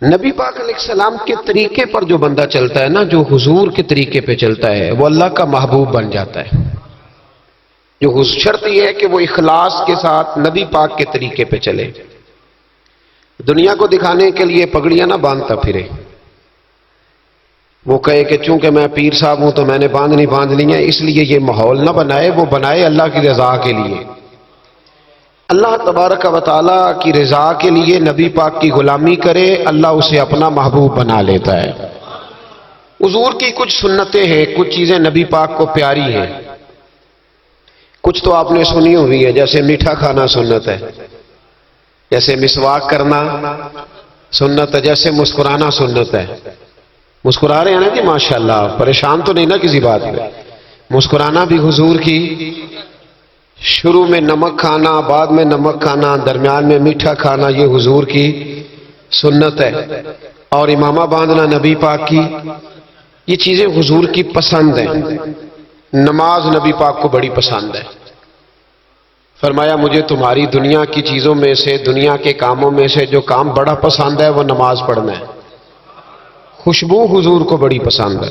نبی پاک علیہ السلام کے طریقے پر جو بندہ چلتا ہے نا، جو حضور کے طریقے پہ چلتا ہے، وہ اللہ کا محبوب بن جاتا ہے۔ جو شرط یہ ہے کہ وہ اخلاص کے ساتھ نبی پاک کے طریقے پہ چلے، دنیا کو دکھانے کے لیے پگڑیاں نہ باندھتا پھرے، وہ کہے کہ چونکہ میں پیر صاحب ہوں تو میں نے باندھنی ہے، اس لیے یہ ماحول نہ بنائے، وہ بنائے اللہ کی رضا کے لیے، اللہ تبارک و تعالیٰ کی رضا کے لیے نبی پاک کی غلامی کرے، اللہ اسے اپنا محبوب بنا لیتا ہے۔ حضور کی کچھ سنتیں ہیں، کچھ چیزیں نبی پاک کو پیاری ہیں، کچھ تو آپ نے سنی ہوئی ہے، جیسے میٹھا کھانا سنت ہے، جیسے مسواک کرنا سنت ہے، جیسے مسکرانا سنت ہے۔ مسکرا رہے ہیں نا جی ماشاءاللہ، پریشان تو نہیں نا کسی بات میں؟ مسکرانا بھی حضور کی، شروع میں نمک کھانا، بعد میں نمک کھانا، درمیان میں میٹھا کھانا، یہ حضور کی سنت ہے۔ اور امامہ باندھنا نبی پاک کی، یہ چیزیں حضور کی پسند ہیں۔ نماز نبی پاک کو بڑی پسند ہے، فرمایا مجھے تمہاری دنیا کی چیزوں میں سے، دنیا کے کاموں میں سے جو کام بڑا پسند ہے وہ نماز پڑھنا ہے۔ خوشبو حضور کو بڑی پسند ہے،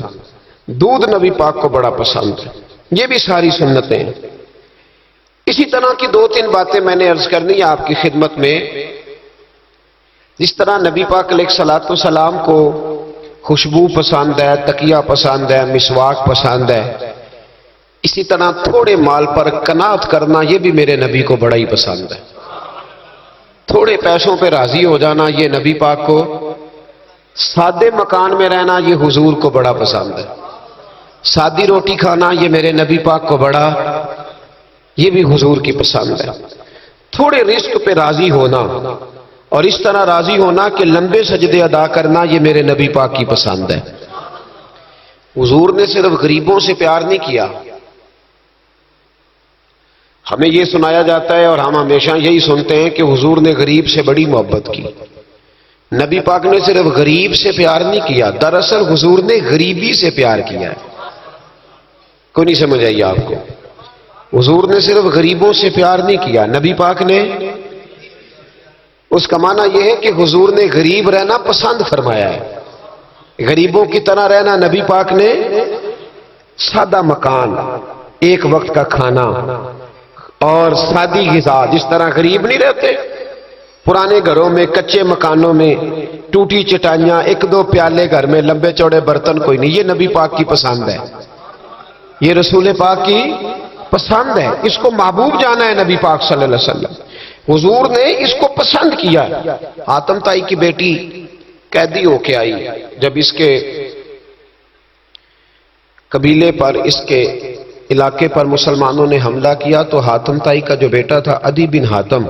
دودھ نبی پاک کو بڑا پسند ہے، یہ بھی ساری سنتیں ہیں۔ اسی طرح کی دو تین باتیں میں نے عرض کرنی ہے آپ کی خدمت میں۔ جس طرح نبی پاک علیہ الصلوۃ والسلام کو خوشبو پسند ہے، تکیہ پسند ہے، مسواک پسند ہے، اسی طرح تھوڑے مال پر قناعت کرنا یہ بھی میرے نبی کو بڑا ہی پسند ہے۔ تھوڑے پیسوں پہ راضی ہو جانا یہ نبی پاک کو، سادے مکان میں رہنا یہ حضور کو بڑا پسند ہے، سادی روٹی کھانا یہ میرے نبی پاک کو بڑا، یہ بھی حضور کی پسند ہے۔ تھوڑے رزق پہ راضی ہونا اور اس طرح راضی ہونا کہ لمبے سجدے ادا کرنا یہ میرے نبی پاک کی پسند ہے۔ حضور نے صرف غریبوں سے پیار نہیں کیا، ہمیں یہ سنایا جاتا ہے اور ہم ہمیشہ یہی سنتے ہیں کہ حضور نے غریب سے بڑی محبت کی۔ نبی پاک نے صرف غریب سے پیار نہیں کیا، دراصل حضور نے غریبی سے پیار کیا ہے۔ کوئی نہیں سمجھ آئی آپ کو؟ حضور نے صرف غریبوں سے پیار نہیں کیا، نبی پاک نے، اس کا معنی یہ ہے کہ حضور نے غریب رہنا پسند فرمایا ہے، غریبوں کی طرح رہنا نبی پاک نے، سادہ مکان، ایک وقت کا کھانا اور سادی غذا، جس طرح غریب نہیں رہتے پرانے گھروں میں، کچے مکانوں میں، ٹوٹی چٹائیاں، ایک دو پیالے گھر میں، لمبے چوڑے برتن کوئی نہیں، یہ نبی پاک کی پسند ہے، یہ رسول پاک کی پسند ہے، اس کو محبوب جانا ہے نبی پاک صلی اللہ علیہ وسلم۔ حضور نے اس کو پسند کیا۔ حاتم تائی کی بیٹی قیدی ہو کے آئی، جب اس کے قبیلے پر، اس کے علاقے پر مسلمانوں نے حملہ کیا تو حاتم تائی کا جو بیٹا تھا عدی بن حاتم،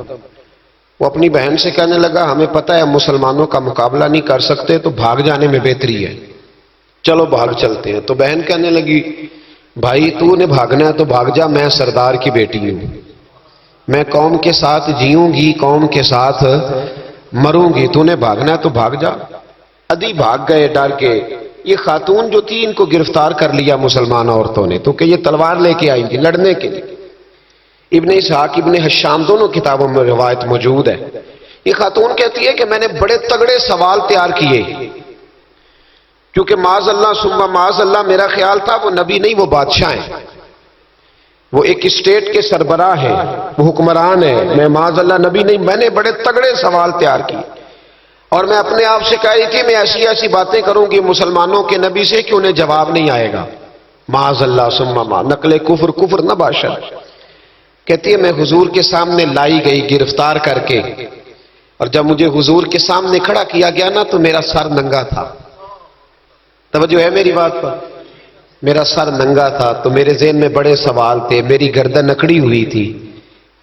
وہ اپنی بہن سے کہنے لگا ہمیں پتہ ہے مسلمانوں کا مقابلہ نہیں کر سکتے تو بھاگ جانے میں بہتری ہے، چلو بھاگ چلتے ہیں۔ تو بہن کہنے لگی بھائی تو نے بھاگنا ہے تو بھاگ جا، میں سردار کی بیٹی ہوں، میں قوم کے ساتھ جیوں گی، قوم کے ساتھ مروں گی، تو نے بھاگنا ہے تو بھاگ جا۔ عدی بھاگ گئے ڈر کے۔ یہ خاتون جو تھی ان کو گرفتار کر لیا مسلمان عورتوں نے، تو کہ یہ تلوار لے کے آئی تھی لڑنے کے لیے۔ ابن اسحاق ابن حشام دونوں کتابوں میں روایت موجود ہے۔ یہ خاتون کہتی ہے کہ میں نے بڑے تگڑے سوال تیار کیے، کیونکہ معاذ اللہ ثم معاذ اللہ میرا خیال تھا وہ نبی نہیں، وہ بادشاہ ہیں، وہ ایک اسٹیٹ کے سربراہ ہیں، وہ حکمران ہیں، میں معاذ اللہ نبی نہیں، میں نے بڑے تگڑے سوال تیار کیے اور میں اپنے آپ سے کہہ رہی تھی میں ایسی ایسی باتیں کروں گی مسلمانوں کے نبی سے کہ انہیں جواب نہیں آئے گا، معاذ اللہ ثم معاذ، نقل کفر، کفر نہ باشد۔ کہتی ہے میں حضور کے سامنے لائی گئی گرفتار کر کے، اور جب مجھے حضور کے سامنے کھڑا کیا گیا نا تو میرا سر ننگا تھا، توجہ ہے میری بات پر، میرا سر ننگا تھا تو میرے ذہن میں بڑے سوال تھے، میری گردن اکڑی ہوئی تھی،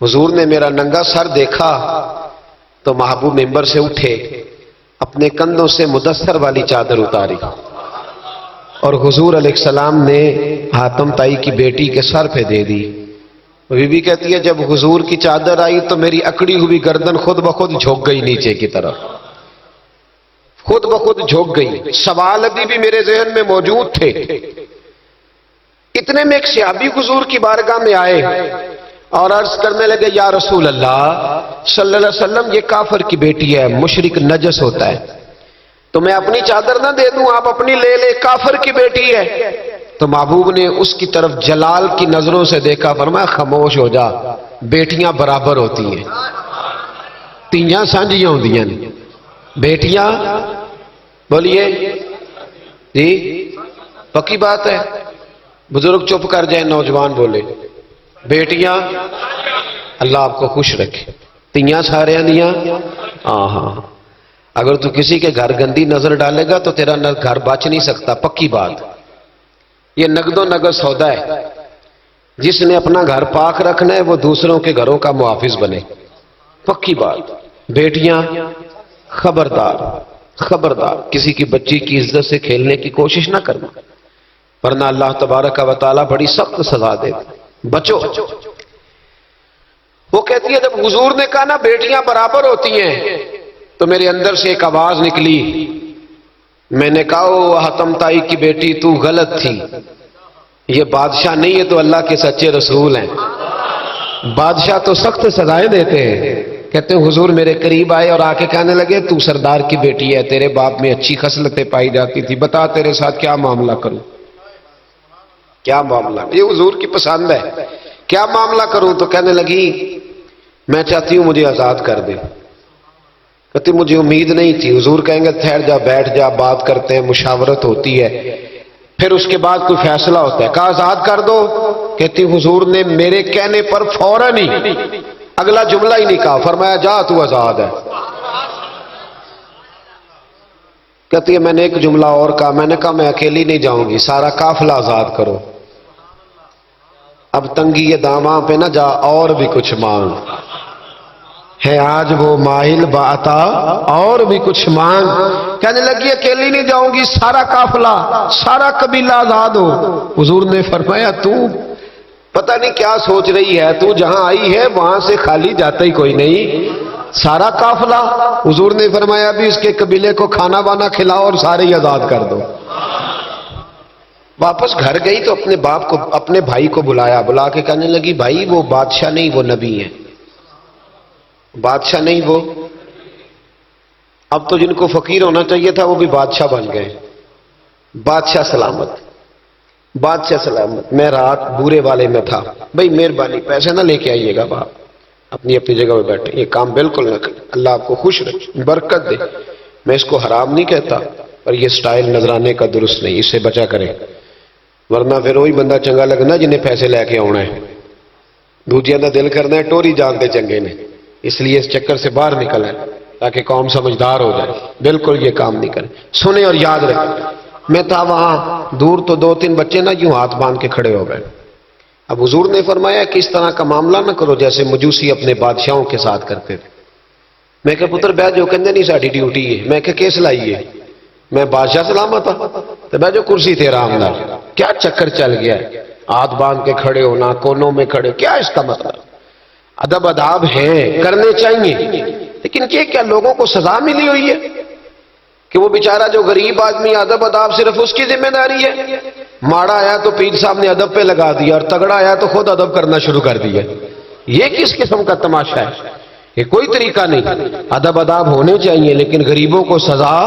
حضور نے میرا ننگا سر دیکھا تو محبوب ممبر سے اٹھے، اپنے کندھوں سے مدثر والی چادر اتاری اور حضور علیہ السلام نے حاتم تائی کی بیٹی کے سر پہ دے دی۔ بی بی کہتی ہے جب حضور کی چادر آئی تو میری اکڑی ہوئی گردن خود بخود جھک گئی نیچے کی طرف، خود بخود جھک گئی۔ سوال ابھی بھی میرے ذہن میں موجود تھے۔ اتنے میں ایک صحابی حضور کی بارگاہ میں آئے اور عرض کرنے لگے یا رسول اللہ صلی اللہ علیہ وسلم، یہ کافر کی بیٹی ہے، مشرک نجس ہوتا ہے، تو میں اپنی چادر نہ دے دوں، آپ اپنی لے لے، کافر کی بیٹی ہے۔ تو محبوب نے اس کی طرف جلال کی نظروں سے دیکھا، فرمایا خاموش ہو جا، بیٹیاں برابر ہوتی ہیں، تیاں سانجیاں ہوندیاں نے، بیٹیاں بولیے جی پکی بات ہے۔ بزرگ چپ کر جائیں، نوجوان بولے بیٹیاں، اللہ آپ کو خوش رکھے، تیاں سارے دیاں، ہاں ہاں۔ اگر تو کسی کے گھر گندی نظر ڈالے گا تو تیرا گھر بچ نہیں سکتا، پکی بات۔ یہ نقد و نقد سودا ہے، جس نے اپنا گھر پاک رکھنا ہے وہ دوسروں کے گھروں کا محافظ بنے، پکی بات۔ بیٹیاں خبردار خبردار، کسی کی بچی کی عزت سے کھیلنے کی کوشش نہ کرنا، ورنہ اللہ تبارک و تعالیٰ بڑی سخت سزا دے، بچو۔ وہ کہتی ہے جب حضور نے کہا نا بیٹیاں برابر ہوتی ہیں تو میرے اندر سے ایک آواز نکلی، میں نے کہا او حتم تائی کی بیٹی تو غلط تھی، یہ بادشاہ نہیں ہے تو اللہ کے سچے رسول ہیں۔ بادشاہ تو سخت سزائیں دیتے ہیں۔ کہتے ہیں حضور میرے قریب آئے اور آ کے کہنے لگے تو سردار کی بیٹی ہے، تیرے باپ میں اچھی خصلتیں پائی جاتی تھی، بتا تیرے ساتھ کیا معاملہ کروں، کیا معاملہ، یہ حضور کی پسند ہے، کیا معاملہ کروں؟ تو کہنے لگی میں چاہتی ہوں مجھے آزاد کر دے۔ کہتی مجھے امید نہیں تھی، حضور کہیں گے ٹھہر جا، بیٹھ جا، بات کرتے ہیں، مشاورت ہوتی ہے، پھر اس کے بعد کوئی فیصلہ ہوتا ہے۔ کہا آزاد کر دو، کہتی حضور نے میرے کہنے پر فوراً ہی اگلا جملہ ہی نہیں کہا، فرمایا جا تو آزاد ہے۔ کہتی ہے میں نے ایک جملہ اور کہا، میں نے کہا میں اکیلی نہیں جاؤں گی، سارا قافلہ آزاد کرو۔ اب تنگی یہ داماں پہ نہ جا، اور بھی کچھ مانگ ہے آج وہ ماہل باتا، اور بھی کچھ مانگ۔ کہنے لگی اکیلی نہیں جاؤں گی، سارا قافلہ سارا قبیلہ آزاد ہو۔ حضور نے فرمایا تو پتہ نہیں کیا سوچ رہی ہے، تو جہاں آئی ہے وہاں سے خالی جاتا ہی کوئی نہیں، سارا قافلہ۔ حضور نے فرمایا بھی اس کے قبیلے کو کھانا بانا کھلاؤ اور سارے ہی آزاد کر دو۔ واپس گھر گئی تو اپنے باپ کو، اپنے بھائی کو بلایا، بلا کے کہنے لگی بھائی وہ بادشاہ نہیں، وہ نبی ہیں، بادشاہ نہیں وہ۔ اب تو جن کو فقیر ہونا چاہیے تھا وہ بھی بادشاہ بن گئے۔ بادشاہ سلامت، بادشاہ سلامت، میں رات بورے والے میں تھا، بھائی مہربانی پیسے نہ لے کے آئیے گا، باپ اپنی اپنی جگہ پہ بیٹھے، یہ کام بالکل نہ کریں، اللہ آپ کو خوش رکھے، برکت دے۔ میں اس کو حرام نہیں کہتا، پر یہ سٹائل نظرانے کا درست نہیں، اس سے بچا کریں، ورنہ پھر وہی بندہ چنگا لگنا جنہیں پیسے لے کے آنا ہے، دوجیاں دا دل کرنا ہے ٹوری جانتے چنگے نے، اس لیے اس چکر سے باہر نکل ہے تاکہ قوم سمجھدار ہو جائے، بالکل یہ کام نہیں کریں، سنیں اور یاد رکھیں۔ میں تھا وہاں دور تو دو تین بچے نا یوں ہاتھ باندھ کے کھڑے ہو گئے۔ اب حضور نے فرمایا کہ اس طرح کا معاملہ نہ کرو جیسے مجوسی اپنے بادشاہوں کے ساتھ کرتے تھے۔ میں کہ پتر بہ جو کہندے نہیں ساڈی ڈیوٹی ہے، میں کہ کیس لائیے، میں بادشاہ سلامت ہوں تو بہ جو کرسی تھے آرام نال، کیا چکر چل گیا ہے، ہاتھ باندھ کے کھڑے ہونا، کونوں میں کھڑے، کیا اس کا مطلب؟ ادب آداب ہیں، کرنے چاہیے، لیکن یہ کیا لوگوں کو سزا ملی ہوئی ہے کہ وہ بیچارہ جو غریب آدمی ادب آداب صرف اس کی ذمہ داری ہے؟ ماڑا آیا تو پیر صاحب نے ادب پہ لگا دیا اور تگڑا آیا تو خود ادب کرنا شروع کر دیا۔ یہ کس قسم کا تماشا ہے؟ یہ کوئی طریقہ نہیں۔ ادب آداب ہونے چاہیے لیکن غریبوں کو سزا،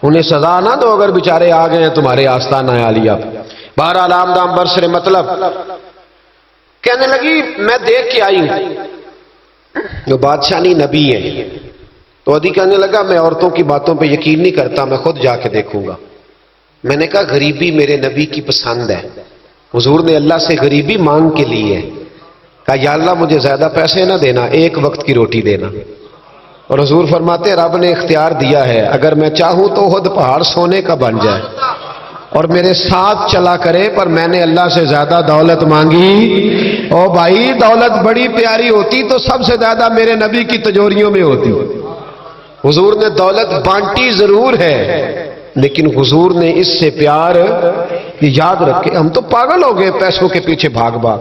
انہیں سزا نہ دو اگر بیچارے آ گئے ہیں تمہارے آستانہ عالیہ۔ بہرحال آمدام برسر مطلب کہنے لگی میں دیکھ کے آئی ہوں جو بادشاہ نہیں نبی ہے۔ تو عدی کہنے لگا میں عورتوں کی باتوں پہ یقین نہیں کرتا، میں خود جا کے دیکھوں گا۔ میں نے کہا غریبی میرے نبی کی پسند ہے، حضور نے اللہ سے غریبی مانگ کے لی ہے، کہا یا اللہ مجھے زیادہ پیسے نہ دینا، ایک وقت کی روٹی دینا۔ اور حضور فرماتے رب نے اختیار دیا ہے، اگر میں چاہوں تو خود پہاڑ سونے کا بن جائے اور میرے ساتھ چلا کرے، پر میں نے اللہ سے زیادہ دولت مانگی۔ او بھائی دولت بڑی پیاری ہوتی تو سب سے زیادہ میرے نبی کی تجوریوں میں ہوتی۔ حضور نے دولت بانٹی ضرور ہے لیکن حضور نے اس سے پیار، یاد رکھے ہم تو پاگل ہو گئے پیسوں کے پیچھے بھاگ بھاگ،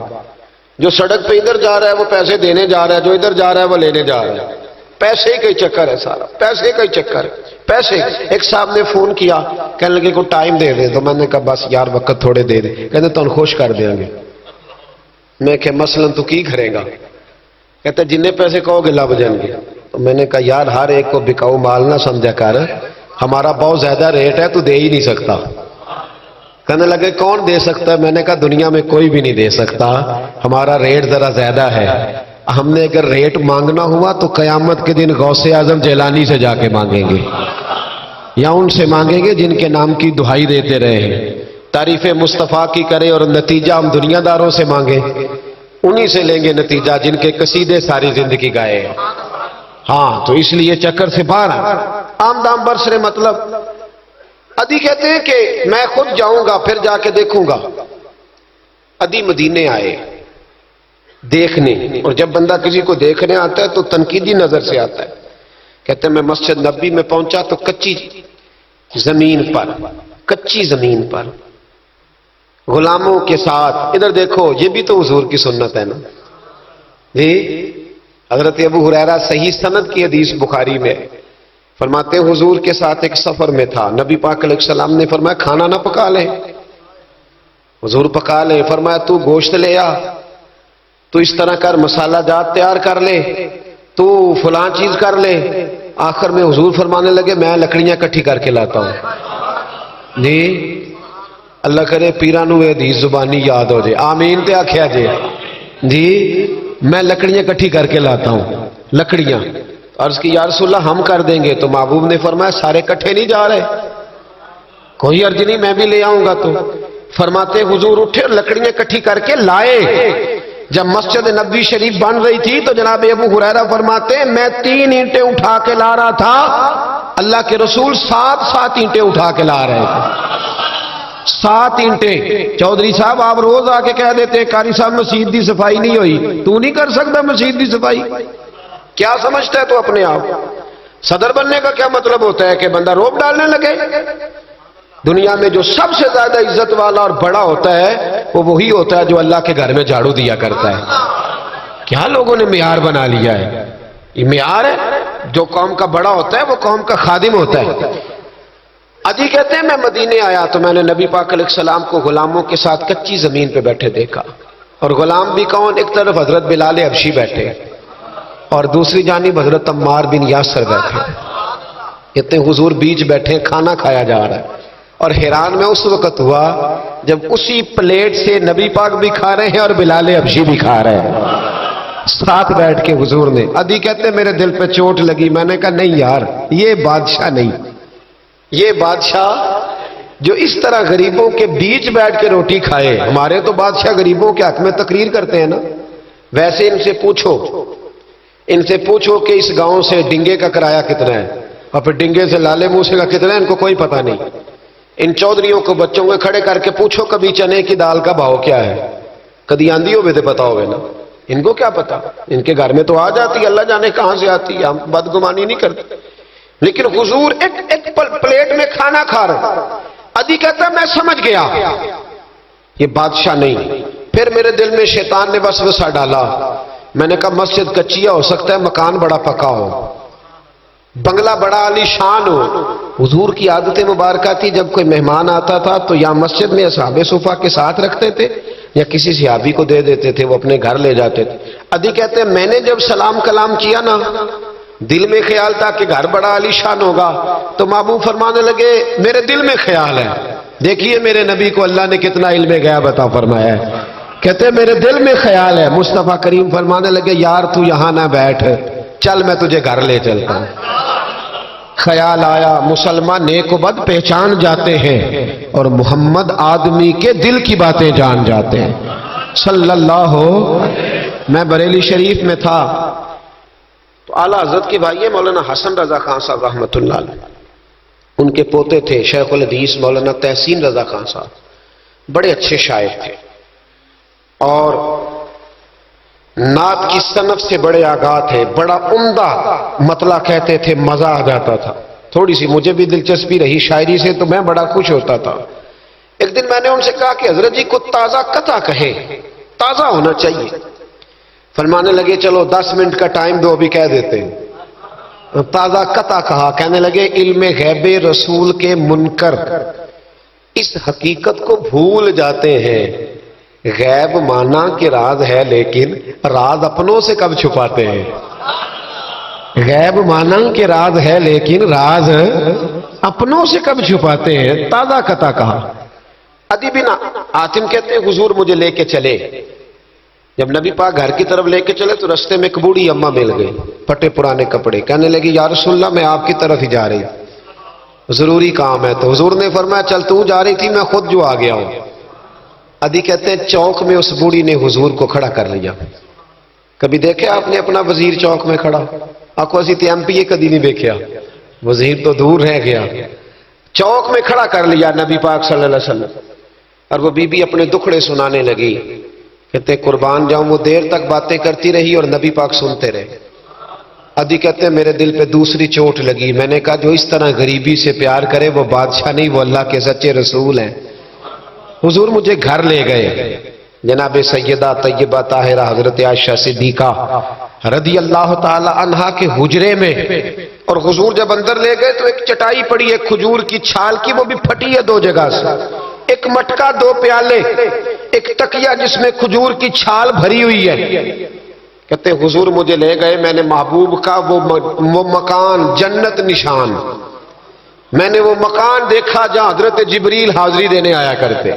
جو سڑک پہ ادھر جا رہا ہے وہ پیسے دینے جا رہا ہے، جو ادھر جا رہا ہے وہ لینے جا رہا ہے، پیسے کا ہی چکر ہے سارا، پیسے کا ہی چکر ہے، پیسے۔ ایک صاحب نے فون کیا کہنے لگے کو ٹائم دے دے، تو میں نے کہا بس یار وقت تھوڑے دے دے، کہتے تو خوش کر دیں گے۔ میں کہ مثلاً تو کی کرے گا؟ کہتے جننے پیسے کہو گے لب جائیں گے۔ تو میں نے کہا یار ہر ایک کو بکاؤ مال نہ سمجھا کر، ہمارا بہت زیادہ ریٹ ہے، تو دے ہی نہیں سکتا۔ کہنے لگے کون دے سکتا ہے؟ میں نے کہا دنیا میں کوئی بھی نہیں دے سکتا، ہمارا ریٹ ذرا زیادہ ہے۔ ہم نے اگر ریٹ مانگنا ہوا تو قیامت کے دن غوث اعظم جیلانی سے جا کے مانگیں گے، یا ان سے مانگیں گے جن کے نام کی دہائی دیتے رہے ہیں، تعریف مصطفیٰ کی کرے اور نتیجہ ہم دنیا داروں سے مانگیں، انہی سے لیں گے نتیجہ جن کے قصیدے ساری زندگی گائے۔ ہاں تو اس لیے چکر سے باہر آم دام برسرے مطلب ادی کہتے ہیں کہ میں خود جاؤں گا پھر جا کے دیکھوں گا۔ ادی مدینے آئے دیکھنے، اور جب بندہ کسی کو دیکھنے آتا ہے تو تنقیدی نظر سے آتا ہے۔ کہتے ہیں میں مسجد نبی میں پہنچا تو کچی زمین پر غلاموں کے ساتھ، ادھر دیکھو یہ بھی تو حضور کی سنت ہے نا جی۔ حضرت ابو ہریرہ صحیح سند کی حدیث بخاری میں فرماتے ہیں حضور کے ساتھ ایک سفر میں تھا، نبی پاک علیہ السلام نے فرمایا کھانا نہ پکا لیں، حضور پکا لیں، فرمایا تو گوشت لے آ، تو اس طرح کر، مسالہ جات تیار کر لے، تو فلاں چیز کر لے۔ آخر میں حضور فرمانے لگے میں لکڑیاں کٹھی کر کے لاتا ہوں جی۔ اللہ کرے پیرانو یہ حدیث زبانی یاد ہو جائے، آمین تے آکھیا جی۔ میں لکڑیاں کٹھی کر کے لاتا ہوں، لکڑیاں۔ عرض کی یا رسول اللہ ہم کر دیں گے، تو محبوب نے فرمایا سارے کٹھے نہیں جا رہے، کوئی عرض نہیں میں بھی لے آؤں گا۔ تو فرماتے حضور اٹھے اور لکڑیاں کٹھی کر کے لائے۔ جب مسجد نبوی شریف بن رہی تھی تو جناب ابو ہریرہ فرماتے ہیں میں 3 اینٹیں اٹھا کے لا رہا تھا، اللہ کے رسول 7 اینٹیں اٹھا کے لا رہے تھے، 7 اینٹیں۔ چودھری صاحب آپ روز آ کے کہہ دیتے ہیں قاری صاحب مسجد دی صفائی نہیں ہوئی، تو نہیں کر سکتا مسجد دی صفائی؟ کیا سمجھتا ہے تو اپنے آپ؟ صدر بننے کا کیا مطلب ہوتا ہے کہ بندہ روب ڈالنے لگے؟ دنیا میں جو سب سے زیادہ عزت والا اور بڑا ہوتا ہے وہ وہی ہوتا ہے جو اللہ کے گھر میں جھاڑو دیا کرتا ہے۔ کیا لوگوں نے معیار بنا لیا ہے؟ یہ معیار ہے، جو قوم کا بڑا ہوتا ہے وہ قوم کا خادم ہوتا ہے۔ ادی کہتے ہیں میں مدینے آیا تو میں نے نبی پاک علیہ السلام کو غلاموں کے ساتھ کچی زمین پہ بیٹھے دیکھا، اور غلام بھی کون؟ ایک طرف حضرت بلال حبشی بیٹھے اور دوسری جانب حضرت عمار بن یاسر بیٹھے۔ کہتے ہیں حضور بیچ بیٹھے، کھانا کھایا جا رہا ہے، اور حیران میں اس وقت ہوا جب اسی پلیٹ سے نبی پاک بھی کھا رہے ہیں اور بلال حبشی بھی کھا رہے ہیں ساتھ بیٹھ کے حضور نے۔ ادی کہتے ہیں میرے دل پہ چوٹ لگی، میں نے کہا نہیں یار یہ بادشاہ نہیں، یہ بادشاہ جو اس طرح غریبوں کے بیچ بیٹھ کے روٹی کھائے۔ ہمارے تو بادشاہ غریبوں کے حق میں تقریر کرتے ہیں نا، ویسے ان سے پوچھو کہ اس گاؤں سے ڈنگے کا کرایہ کتنا ہے، اور پھر ڈنگے سے لالے موسے کا کتنا ہے، ان کو کوئی پتہ نہیں۔ ان چودھریوں کو بچوں کو کھڑے کر کے پوچھو کبھی چنے کی دال کا بھاؤ کیا ہے، کدی آندھی ہو تو پتا ہوگا نا، ان کو کیا پتا؟ ان کے گھر میں تو آ جاتی ہے، اللہ جانے کہاں سے آتی ہے، ہم بدگمانی نہیں کرتے۔ لیکن حضور ایک پلیٹ میں کھانا کھا رہے۔ ادی کہتا ہے میں سمجھ گیا یہ بادشاہ نہیں۔ پھر میرے دل میں شیطان نے وسوسہ ڈالا، میں نے کہا مسجد کچیا ہو سکتا ہے مکان بڑا پکا ہو، بنگلہ بڑا عالی شان ہو۔ حضور کی عادت مبارکہ تھی جب کوئی مہمان آتا تھا تو یا مسجد میں اصحاب صفہ کے ساتھ رکھتے تھے یا کسی صحابی کو دے دیتے تھے، وہ اپنے گھر لے جاتے تھے۔ ادی کہتے ہیں میں نے جب سلام کلام کیا نا، دل میں خیال تھا کہ گھر بڑا عالی شان ہوگا، تو محبوب فرمانے لگے میرے دل میں خیال ہے، دیکھیے میرے نبی کو اللہ نے کتنا علم غیب عطا فرمایا ہے۔ کہتے ہیں میرے دل میں خیال ہے، مصطفیٰ کریم فرمانے لگے یار تو یہاں نہ بیٹھ، چل میں تجھے گھر لے چلتا ہوں۔ خیال آیا مسلمان نیک و بد پہچان جاتے ہیں اور محمد آدمی کے دل کی باتیں جان جاتے ہیں صلی اللہ ہو۔ میں بریلی شریف میں تھا تو اعلیٰ حضرت کے بھائی مولانا حسن رضا خان صاحب رحمۃ اللہ علیہ، ان کے پوتے تھے شیخ الحدیث مولانا تحسین رضا خان صاحب، بڑے اچھے شاعر تھے اور نعت کی صنف سے بڑے آگاہ تھے، بڑا عمدہ مطلع کہتے تھے، مزہ آ جاتا تھا۔ تھوڑی سی مجھے بھی دلچسپی رہی شاعری سے تو میں بڑا خوش ہوتا تھا۔ ایک دن میں نے ان سے کہا کہ حضرت جی کو تازہ قطع کہیں، تازہ ہونا چاہیے۔ فرمانے لگے چلو 10 منٹ کا ٹائم دو ابھی کہہ دیتے ہیں۔ تازہ قطع کہا، کہنے لگے علم غیب رسول کے منکر اس حقیقت کو بھول جاتے ہیں، غیب مانا کہ راز ہے لیکن راز اپنوں سے کب چھپاتے ہیں۔ غیب مانا کہ راز ہے لیکن راز اپنوں سے کب چھپاتے ہیں؟ تازہ قطع کہا۔ عدی بن حاتم کہتے ہیں حضور مجھے لے کے چلے، جب نبی پاک گھر کی طرف لے کے چلے تو رستے میں ایک بوڑھی اماں مل گئی، پھٹے پرانے کپڑے، کہنے لگی یا رسول اللہ میں آپ کی طرف ہی جا رہی، ضروری کام ہے۔ تو حضور نے فرمایا چل تو جا رہی تھی، میں خود جو آ گیا ہوں۔ عدی کہتے ہیں چوک میں اس بوڑھی نے حضور کو کھڑا کر لیا۔ کبھی دیکھا آپ نے اپنا وزیر چوک میں کھڑا؟ آپ کو اسی ایم پی کدی نہیں دیکھا، وزیر تو دور رہ گیا، چوک میں کھڑا کر لیا نبی پاک صلی اللہ علیہ وسلم۔ اور وہ بی بی اپنے دکھڑے سنانے لگی، کہتے قربان جاؤں وہ دیر تک باتیں کرتی رہی اور نبی پاک سنتے رہے۔ عدی کہتے ہیں میرے دل پہ دوسری چوٹ لگی، میں نے کہا جو اس طرح غریبی سے پیار کرے وہ بادشاہ نہیں، وہ اللہ کے سچے رسول ہیں۔ حضور مجھے گھر لے گئے، جناب سیدہ طیبہ طاہرہ حضرت عائشہ صدیقہ رضی اللہ تعالی عنہا کے حجرے میں، اور حضور جب اندر لے گئے تو ایک چٹائی پڑی ہے کھجور کی چھال کی، وہ بھی پھٹی ہے دو جگہ سے، ایک مٹکا، دو پیالے، ایک تکیہ جس میں کھجور کی چھال بھری ہوئی ہے۔ کہتے حضور مجھے لے گئے، میں نے محبوب کا وہ مکان جنت نشان، میں نے وہ مکان دیکھا جہاں حضرت جبریل حاضری دینے آیا کرتے،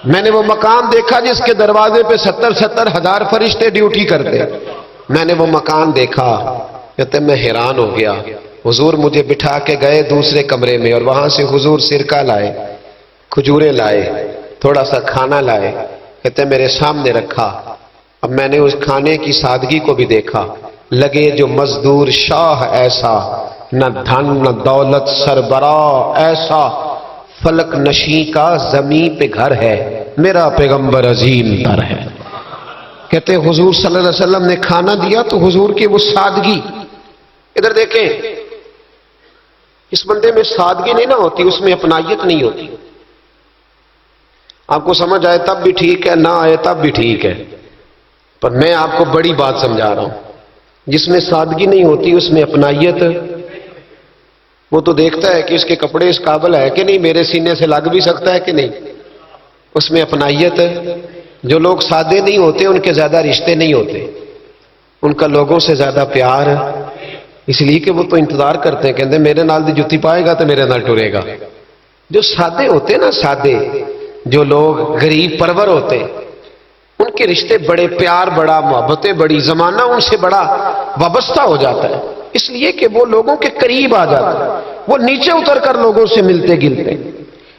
میں نے وہ مکان دیکھا جس کے دروازے پہ 70 ہزار فرشتے ڈیوٹی کرتے، میں نے وہ مکان دیکھا۔ کہتے میں حیران ہو گیا۔ حضور مجھے بٹھا کے گئے دوسرے کمرے میں، اور وہاں سے حضور سرکہ لائے، کھجورے لائے، تھوڑا سا کھانا لائے، کہتے میرے سامنے رکھا۔ اب میں نے اس کھانے کی سادگی کو بھی دیکھا، لگے جو مزدور شاہ ایسا، نہ دھن نہ دولت سربراہ ایسا، فلک نشیں کا زمین پہ گھر ہے، میرا پیغمبر عظیم تر ہے۔ کہتے حضور صلی اللہ علیہ وسلم نے کھانا دیا تو حضور کی وہ سادگی، ادھر دیکھیں اس بندے میں سادگی نہیں نہ ہوتی، اس میں اپنائیت نہیں ہوتی۔ آپ کو سمجھ آئے تب بھی ٹھیک ہے، نہ آئے تب بھی ٹھیک ہے، پر میں آپ کو بڑی بات سمجھا رہا ہوں۔ جس میں سادگی نہیں ہوتی اس میں اپنائیت، وہ تو دیکھتا ہے کہ اس کے کپڑے اس قابل ہے کہ نہیں، میرے سینے سے لگ بھی سکتا ہے کہ نہیں، اس میں اپنائیت۔ جو لوگ سادے نہیں ہوتے ان کے زیادہ رشتے نہیں ہوتے، ان کا لوگوں سے زیادہ پیار، اس لیے کہ وہ تو انتظار کرتے ہیں، کہتے ہیں میرے نال دی جتی پائے گا تو میرے نال ٹرے گا۔ جو سادے ہوتے نا، سادے جو لوگ غریب پرور ہوتے، ان کے رشتے بڑے پیار بڑا، محبتیں بڑی، زمانہ ان سے بڑا وابستہ ہو جاتا ہے، اس لیے کہ وہ لوگوں کے قریب آ جاتا ہے، وہ نیچے اتر کر لوگوں سے ملتے گلتے،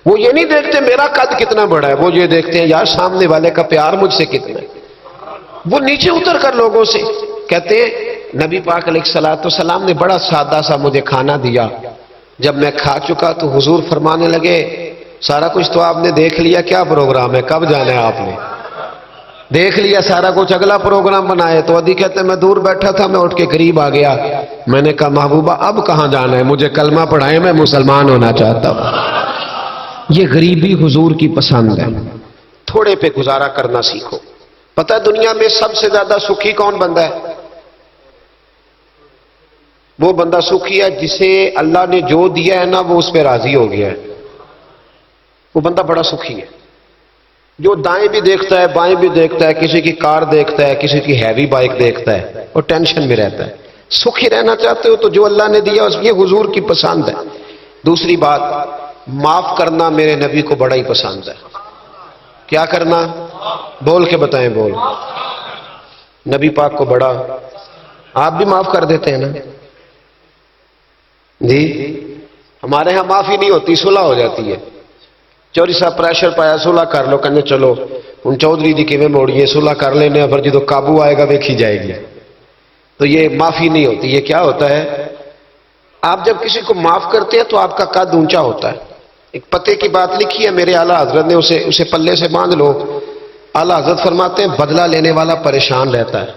وہ یہ نہیں دیکھتے میرا قد کتنا بڑا ہے، وہ یہ دیکھتے ہیں یار سامنے والے کا پیار مجھ سے کتنا ہے، وہ نیچے اتر کر لوگوں سے۔ کہتے ہیں نبی پاک علیہ الصلوۃ والسلام نے بڑا سادہ سا مجھے کھانا دیا، جب میں کھا چکا تو حضور فرمانے لگے سارا کچھ تو آپ نے دیکھ لیا، کیا پروگرام ہے، کب جانا ہے؟ آپ نے دیکھ لیا سارا کچھ، اگلا پروگرام بنائے۔ تو عدی کہتے ہیں میں دور بیٹھا تھا، میں اٹھ کے قریب آ گیا، میں نے کہا محبوبہ اب کہاں جانا ہے، مجھے کلمہ پڑھائیں، میں مسلمان ہونا چاہتا ہوں۔ یہ غریبی حضور کی پسند ہے، تھوڑے پہ گزارا کرنا سیکھو۔ پتہ ہے دنیا میں سب سے زیادہ سکھی کون بندہ ہے؟ وہ بندہ سکھی ہے جسے اللہ نے جو دیا ہے نا وہ اس پہ راضی ہو گیا ہے، وہ بندہ بڑا سکھی ہے۔ جو دائیں بھی دیکھتا ہے بائیں بھی دیکھتا ہے، کسی کی کار دیکھتا ہے، کسی کی ہیوی بائک دیکھتا ہے، وہ ٹینشن میں رہتا ہے۔ سکھی رہنا چاہتے ہو تو جو اللہ نے دیا یہ حضور کی پسند ہے۔ دوسری بات، معاف کرنا میرے نبی کو بڑا ہی پسند ہے۔ کیا کرنا؟ بول کے بتائیں، بول۔ نبی پاک کو بڑا، آپ بھی معاف کر دیتے ہیں نا جی؟ ہمارے ہاں معافی نہیں ہوتی، صلح ہو جاتی ہے۔ چوری صاحب پریشر پایا صلح کر لو، کہنے چلو ان چودھری جی کیویں موڑیے، صلح کر لینے، پھر جدو قابو آئے گا دیکھی جائے گی۔ تو یہ معافی نہیں ہوتی۔ یہ کیا ہوتا ہے؟ آپ جب کسی کو معاف کرتے ہیں تو آپ کا قد اونچا ہوتا ہے۔ ایک پتے کی بات لکھی ہے میرے اعلیٰ حضرت نے، اسے پلے سے باندھ لو۔ اعلیٰ حضرت فرماتے ہیں بدلہ لینے والا پریشان رہتا ہے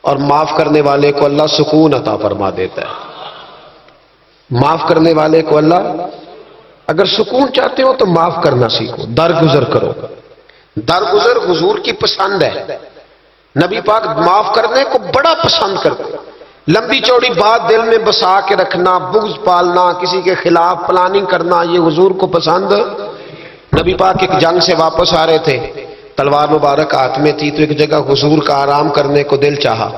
اور معاف کرنے والے کو اللہ سکون عطا فرما دیتا ہے۔ معاف کرنے والے کو اللہ، اگر سکون چاہتے ہو تو معاف کرنا سیکھو، درگزر کرو۔ درگزر حضور کی پسند ہے، نبی پاک معاف کرنے کو بڑا پسند کرتے۔ لمبی چوڑی بات دل میں بسا کے رکھنا، بغض پالنا، کسی کے خلاف پلاننگ کرنا، یہ حضور کو پسند۔ نبی پاک ایک جنگ سے واپس آ رہے تھے، تلوار مبارک ہاتھ میں تھی، تو ایک جگہ حضور کا آرام کرنے کو دل چاہا۔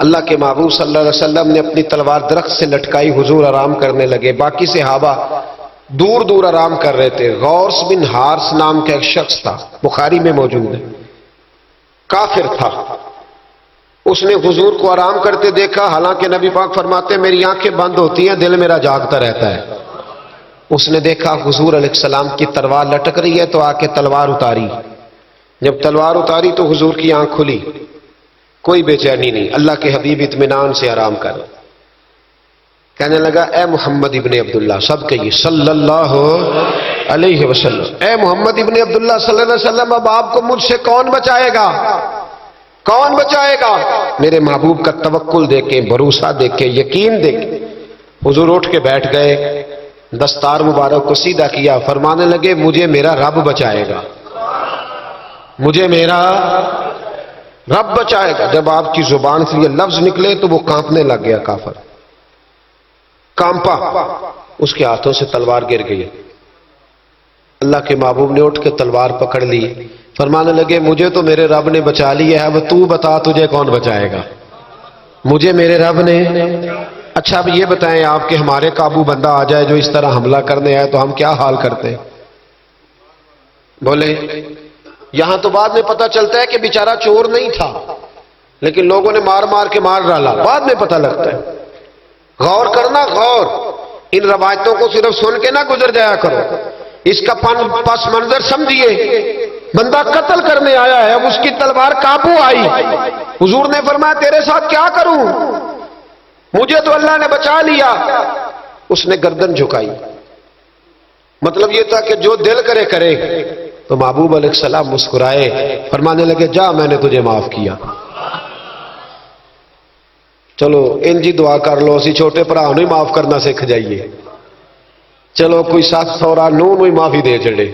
اللہ کے محبوب صلی اللہ علیہ وسلم نے اپنی تلوار درخت سے لٹکائی، حضور آرام کرنے لگے، باقی صحابہ دور دور آرام کر رہے تھے۔ غوث بن حارث نام کا ایک شخص تھا، بخاری میں موجود ہے، کافر تھا۔ اس نے حضور کو آرام کرتے دیکھا، حالانکہ نبی پاک فرماتے ہیں میری آنکھیں بند ہوتی ہیں، دل میرا جاگتا رہتا ہے۔ اس نے دیکھا حضور علیہ السلام کی تلوار لٹک رہی ہے تو آ کے تلوار اتاری۔ جب تلوار اتاری تو حضور کی آنکھ کھلی، کوئی بے چینی نہیں، اللہ کے حبیب اطمینان سے آرام کر۔ کہنے لگا اے محمد ابن عبداللہ، سب کہیے صلی اللہ علیہ وسلم، اے محمد ابن عبداللہ صلی اللہ علیہ وسلم، اب آپ کو مجھ سے کون بچائے گا؟ کون بچائے گا؟ میرے محبوب کا توکل دیکھیں، بھروسہ دیکھیں، یقین دیکھیں۔ حضور اٹھ کے بیٹھ گئے، دستار مبارک کو سیدھا کیا، فرمانے لگے مجھے میرا رب بچائے گا، مجھے میرا رب بچائے گا۔ جب آپ کی زبان سے یہ لفظ نکلے تو وہ کانپنے لگ گیا، کافر کانپا، اس کے ہاتھوں سے تلوار گر گئی۔ اللہ کے محبوب نے اٹھ کے تلوار پکڑ لی، فرمانے لگے مجھے تو میرے رب نے بچا لیا ہے، اب تو بتا تجھے کون بچائے گا؟ مجھے میرے رب نے۔ اچھا اب یہ بتائیں آپ کہ ہمارے قابو بندہ آ جائے جو اس طرح حملہ کرنے آئے تو ہم کیا حال کرتے ہیں؟ بولے یہاں تو بعد میں پتہ چلتا ہے کہ بیچارہ چور نہیں تھا، لیکن لوگوں نے مار مار کے مار ڈالا، بعد میں پتہ لگتا ہے۔ غور کرنا، غور، ان روایتوں کو صرف سن کے نہ گزر جایا کرو، اس کا پس منظر سمجھیے۔ بندہ قتل کرنے آیا ہے، اب اس کی تلوار قابو آئی، حضور نے فرمایا تیرے ساتھ کیا کروں؟ مجھے تو اللہ نے بچا لیا۔ اس نے گردن جھکائی، مطلب یہ تھا کہ جو دل کرے کرے۔ تو محبوب علیہ السلام مسکرائے، فرمانے لگے جا میں نے تجھے معاف کیا۔ چلو انجی دعا کر لو، اسی چھوٹے بھرا نہیں معاف کرنا سکھ جائیے۔ چلو کوئی ساس سورا نو ہی معافی دے چڑے،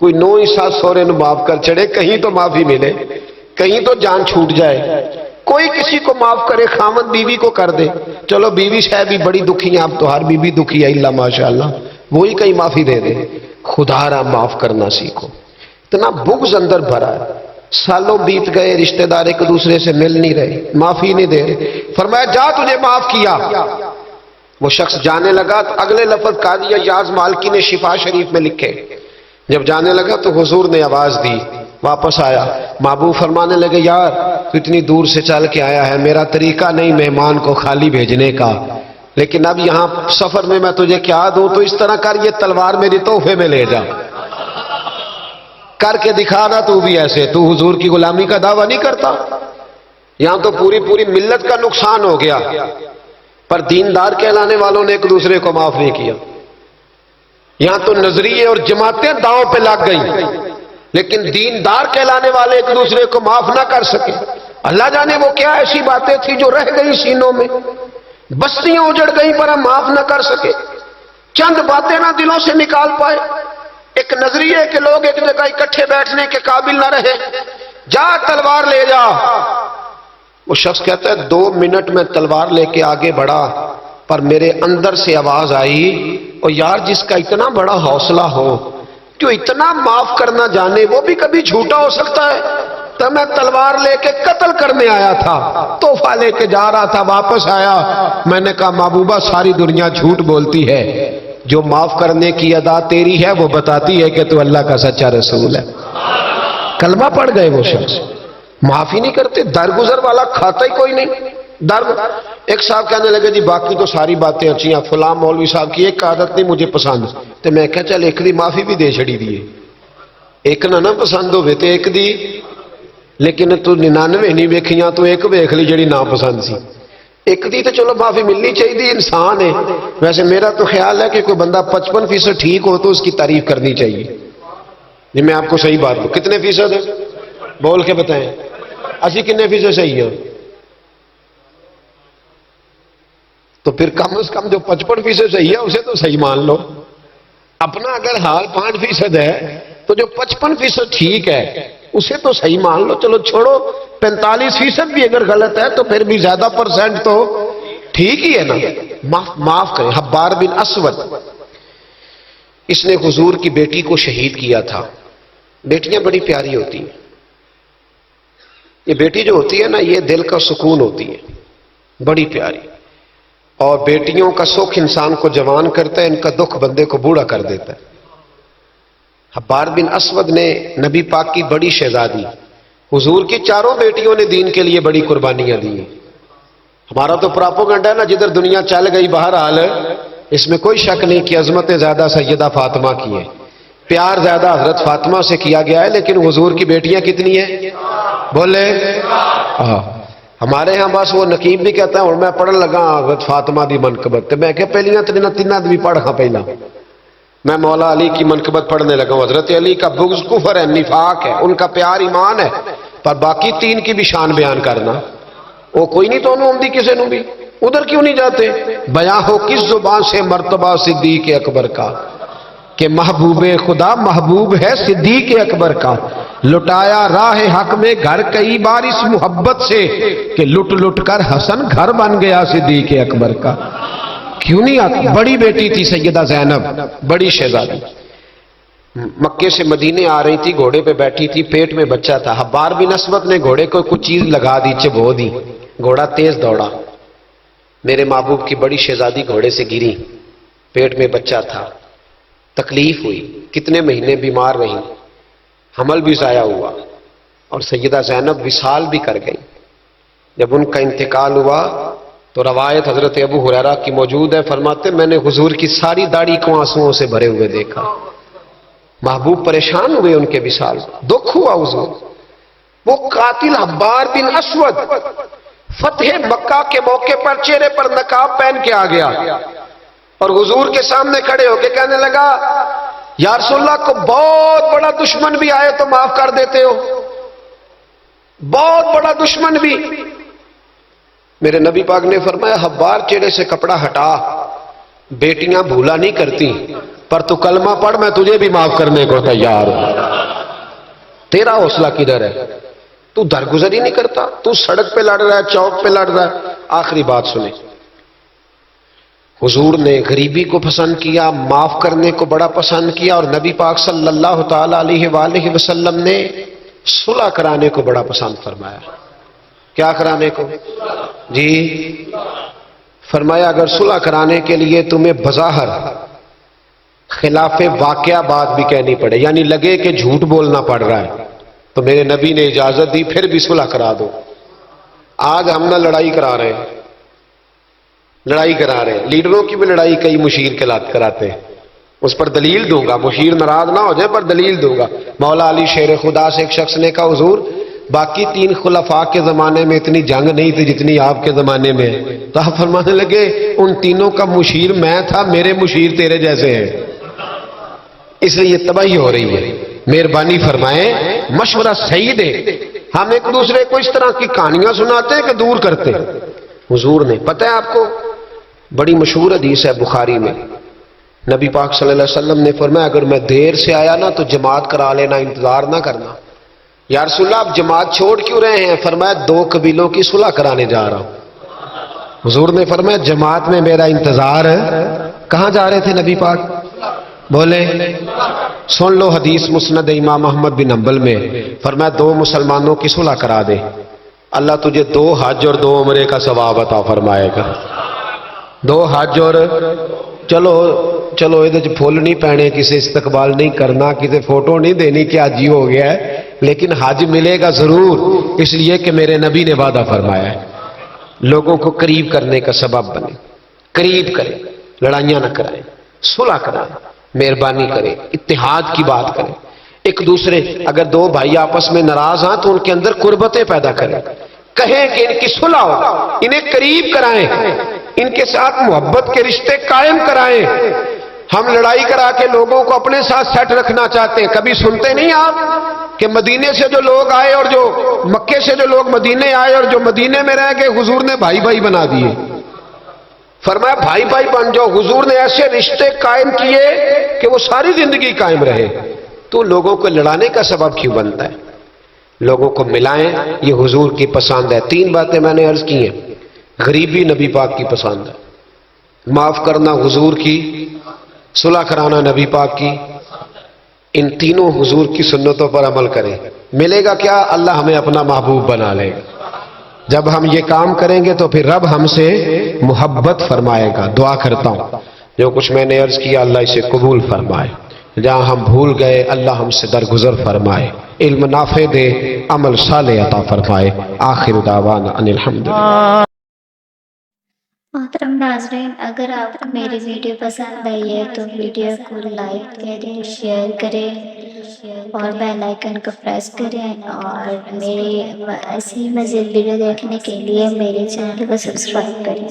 کوئی نو ہی ساس سورے نو معاف کر چڑے، کہیں تو معافی ملے، کہیں تو جان چھوٹ جائے۔ کوئی کسی کو معاف کرے، خامد بیوی کو کر دے، چلو بیوی شاید بھی بڑی دکھی ہیں، اب تو ہر بیوی دکھی ہے اللہ ماشاءاللہ، وہی کہیں معافی دے دے۔ خدا را معاف کرنا سیکھو۔ اتنا بغض اندر بھرا ہے، سالوں بیت گئے، رشتہ دار ایک دوسرے سے مل نہیں رہے، معافی نہیں دے رہے۔ فرمایا جا تجھے معاف کیا۔ وہ شخص جانے لگا تو اگلے لفظ قاضی ایاز مالکی نے شفا شریف میں لکھے، جب جانے لگا تو حضور نے آواز دی، واپس آیا۔ محبوب فرمانے لگے یار تو اتنی دور سے چل کے آیا ہے، میرا طریقہ نہیں مہمان کو خالی بھیجنے کا، لیکن اب یہاں سفر میں میں تجھے کیا دوں، تو اس طرح کر یہ تلوار میری تحفے میں لے جا، کر کے دکھا نا تو بھی ایسے، تو حضور کی غلامی کا دعویٰ نہیں کرتا۔ یہاں تو پوری پوری ملت کا نقصان ہو گیا، پر دیندار کہلانے والوں نے ایک دوسرے کو معاف نہیں کیا۔ یہاں تو نظریے اور جماعتیں داؤں پہ لگ گئی، لیکن دیندار کہلانے والے ایک دوسرے کو معاف نہ کر سکے۔ اللہ جانے وہ کیا ایسی باتیں تھی جو رہ گئی سینوں میں، بستیاں اجڑ گئی پر ہم معاف نہ کر سکے، چند باتیں نہ دلوں سے نکال پائے، ایک نظریے کہ لوگ ایک جگہ اکٹھے بیٹھنے کے قابل نہ رہے، جا تلوار لے جا۔ وہ شخص کہتا ہے 2 منٹ میں تلوار لے کے آگے بڑھا، پر میرے اندر سے آواز آئی، اور یار جس کا اتنا بڑا حوصلہ ہو، جو اتنا معاف کرنا جانے، وہ بھی کبھی جھوٹا ہو سکتا ہے؟ تو میں تلوار لے کے قتل کرنے آیا تھا، تحفہ لے کے جا رہا تھا، واپس آیا، میں نے کہا محبوبہ ساری دنیا جھوٹ بولتی ہے، جو معاف کرنے کی ادا تیری ہے وہ بتاتی ہے کہ تو اللہ کا سچا رسول ہے۔ کلمہ پڑھ گئے وہ شخص، معافی نہیں کرتے، درگزر والا کھاتا ہی کوئی نہیں۔ ایک صاحب کہنے لگے جی باقی تو ساری باتیں اچھی ہیں، فلاں مولوی صاحب کی ایک عادت نہیں مجھے پسند، تو میں کہا چل ایک دی معافی بھی دے چھڑی دیے، ایک نہ پسند ہوئے تو ایک دی، لیکن تو 99 نہیں ویکھیاں تو ایک ویکھ لی جڑی نا پسند سی، ایک دی تو چلو معافی ملنی چاہیے، انسان ہے۔ ویسے میرا تو خیال ہے کہ کوئی بندہ 55% ٹھیک ہو تو اس کی تعریف کرنی چاہیے۔ یہ میں آپ کو صحیح بات ہوں، کتنے فیصد ہے بول کے بتائیں، اسی کتنے فیصد صحیح ہے؟ تو پھر کم از کم جو 55% صحیح ہے اسے تو صحیح مان لو۔ اپنا اگر حال 5% ہے تو جو 55% ٹھیک ہے اسے تو صحیح مان لو، چلو چھوڑو 45% بھی اگر غلط ہے تو پھر بھی زیادہ % تو ٹھیک ہی ہے نا، معاف کریں۔ حبار بن اسود، اس نے حضور کی بیٹی کو شہید کیا تھا۔ بیٹیاں بڑی پیاری ہوتی ہیں، یہ بیٹی جو ہوتی ہے نا یہ دل کا سکون ہوتی ہے، بڑی پیاری. اور بیٹیوں کا سکھ انسان کو جوان کرتا ہے، ان کا دکھ بندے کو بوڑھا کر دیتا ہے. حبار بن اسود نے نبی پاک کی بڑی شہزادی، حضور کی چاروں بیٹیوں نے دین کے لیے بڑی قربانیاں دی. ہمارا تو پراپوگنڈا ہے نا، جدھر دنیا چل گئی بہرحال اس میں کوئی شک نہیں کہ عظمت زیادہ سیدہ فاطمہ کی ہے، پیار زیادہ حضرت فاطمہ سے کیا گیا ہے. لیکن حضور کی بیٹیاں کتنی ہیں؟ بولے ہمارے ہاں بس وہ نقیب بھی کہتا ہے اور میں پڑھن لگا حضرت فاطمہ دی منقبت، میں کہ پہلیاں تیناں بھی پڑھ ہاں پہلا میں مولا علی کی منقبت پڑھنے لگا ہوں. حضرت علی کا بغض کفر ہے، نفاق ہے، ان کا پیار ایمان ہے، پر باقی تین کی بھی شان بیان کرنا وہ کوئی نہیں تو انہوں ہم دی کسے نو بھی ادھر کیوں نہیں جاتے؟ بیاں ہو کس زبان سے مرتبہ صدیق اکبر کا کہ محبوب خدا محبوب ہے صدیق اکبر کا. لٹایا راہ حق میں گھر کئی بار اس محبت سے کہ لٹ لٹ کر حسن گھر بن گیا صدیق اکبر کا. کیوں نہیں آتی؟ بڑی بیٹی تھی سیدہ زینب، بڑی شہزادی، مکے سے مدینے آ رہی تھی، گھوڑے پہ بیٹھی تھی، پیٹ میں بچہ تھا. حبار بن اسود نے گھوڑے کو کچھ چیز لگا دی، چبو دی، گھوڑا تیز دوڑا. میرے محبوب کی بڑی شہزادی گھوڑے سے گری، پیٹ میں بچہ تھا، تکلیف ہوئی، کتنے مہینے بیمار رہی، حمل بھی ضائع ہوا، اور سیدہ زینب وصال بھی کر گئی. جب ان کا انتقال ہوا تو روایت حضرت ابو ہریرہ کی موجود ہے، فرماتے میں نے حضور کی ساری داڑھی کو آنسوؤں سے بھرے ہوئے دیکھا. محبوب پریشان ہوئے ان کے وصال، دکھ ہوا حضور. وہ قاتل حبار بن اسود فتح مکہ کے موقع پر چہرے پر نقاب پہن کے آ گیا اور حضور کے سامنے کھڑے ہو کے کہنے لگا یا رسول اللہ کو بہت بڑا دشمن بھی آئے تو معاف کر دیتے ہو، بہت بڑا دشمن بھی. میرے نبی پاک نے فرمایا حبار چہرے سے کپڑا ہٹا، بیٹیاں بھولا نہیں کرتی، پر تو کلمہ پڑھ میں تجھے بھی معاف کرنے کو تیار ہوں. تیرا حوصلہ کدھر ہے؟ تو درگزر ہی نہیں کرتا، تو سڑک پہ لڑ رہا ہے، چوک پہ لڑ رہا ہے. آخری بات سنیں، حضور نے غریبی کو پسند کیا، معاف کرنے کو بڑا پسند کیا، اور نبی پاک صلی اللہ تعالی علیہ وآلہ وسلم نے صلح کرانے کو بڑا پسند فرمایا. کیا کرانے کو؟ جی فرمایا اگر صلح کرانے کے لیے تمہیں بظاہر خلاف واقعہ بات بھی کہنی پڑے، یعنی لگے کہ جھوٹ بولنا پڑ رہا ہے، تو میرے نبی نے اجازت دی پھر بھی صلح کرا دو. آج ہم نہ لڑائی کرا رہے ہیں، لڑائی کرا رہے ہیں، لیڈروں کی بھی لڑائی کئی مشیر کے لات کراتے ہیں. اس پر دلیل دوں گا، مشیر ناراض نہ ہو جائے پر دلیل دوں گا. مولا علی شیر خدا سے ایک شخص نے کہا حضور باقی تین خلفاء کے زمانے میں اتنی جنگ نہیں تھی جتنی آپ کے زمانے میں. تو آپ فرمانے لگے ان تینوں کا مشیر میں تھا، میرے مشیر تیرے جیسے ہیں، اس لیے یہ تباہی ہو رہی ہے. مہربانی فرمائیں، مشورہ صحیح دے. ہم ایک دوسرے کو اس طرح کی کہانیاں سناتے ہیں کہ دور کرتے. حضور نے پتہ ہے آپ کو بڑی مشہور حدیث ہے بخاری میں، نبی پاک صلی اللہ علیہ وسلم نے فرمایا اگر میں دیر سے آیا نا تو جماعت کرا لینا، انتظار نہ کرنا. یا رسول اللہ آپ جماعت چھوڑ کیوں رہے ہیں؟ فرمایا 2 قبیلوں کی صلح کرانے جا رہا ہوں. حضور نے فرمایا جماعت میں میرا انتظار ہے. کہاں جا رہے تھے نبی پاک؟ بولے سن لو حدیث مسند امام احمد بن حنبل میں، فرمایا 2 مسلمانوں کی صلح کرا دے، اللہ تجھے 2 حج اور 2 عمرے کا ثواب عطا فرمائے گا. 2 حج اور چلو یہ پھول نہیں پہنے، کسی استقبال نہیں کرنا، کسی فوٹو نہیں دینی کہ حج ہی ہو گیا ہے، لیکن حج ملے گا ضرور، اس لیے کہ میرے نبی نے وعدہ فرمایا ہے. لوگوں کو قریب کرنے کا سبب بنے، قریب کریں، لڑائیاں نہ کرائیں، صلح کرائیں، مہربانی کریں، اتحاد کی بات کریں. ایک دوسرے اگر 2 بھائی آپس میں ناراض ہیں تو ان کے اندر قربتیں پیدا کریں، کہیں کہ ان کی صلح ہو، انہیں قریب کرائیں، ان کے ساتھ محبت کے رشتے قائم کرائیں. ہم لڑائی کرا کے لوگوں کو اپنے ساتھ سیٹ رکھنا چاہتے ہیں. کبھی سنتے نہیں آپ کہ مدینے سے جو لوگ آئے اور جو مکے سے جو لوگ مدینے آئے اور جو مدینے میں رہ گئے حضور نے بھائی بھائی بنا دیے. فرمایا بھائی بھائی بن جاؤ. حضور نے ایسے رشتے قائم کیے کہ وہ ساری زندگی قائم رہے. تو لوگوں کو لڑانے کا سبب کیوں بنتا ہے؟ لوگوں کو ملائیں، یہ حضور کی پسند ہے. 3 باتیں میں نے عرض کی ہیں. غریبی نبی پاک کی پسند ہے، معاف کرنا حضور کی، صلح کرانا نبی پاک کی. ان تینوں حضور کی سنتوں پر عمل کریں، ملے گا کیا؟ اللہ ہمیں اپنا محبوب بنا لے گا. جب ہم یہ کام کریں گے تو پھر رب ہم سے محبت فرمائے گا. دعا کرتا ہوں جو کچھ میں نے عرض کیا اللہ اسے قبول فرمائے. جہاں ہم بھول گئے اللہ ہم سے درگزر فرمائے. علم نافع دے، عمل صالح عطا فرمائے. آخر دعوانا ان الحمدللہ. محترم ناظرین، اگر آپ کو میری ویڈیو پسند آئی ہے تو ویڈیو کو لائک کریں، شیئر کریں اور بیل آئیکن کو پریس کریں، اور میری ایسی مزید ویڈیو دیکھنے کے لیے میرے چینل کو سبسکرائب کریں.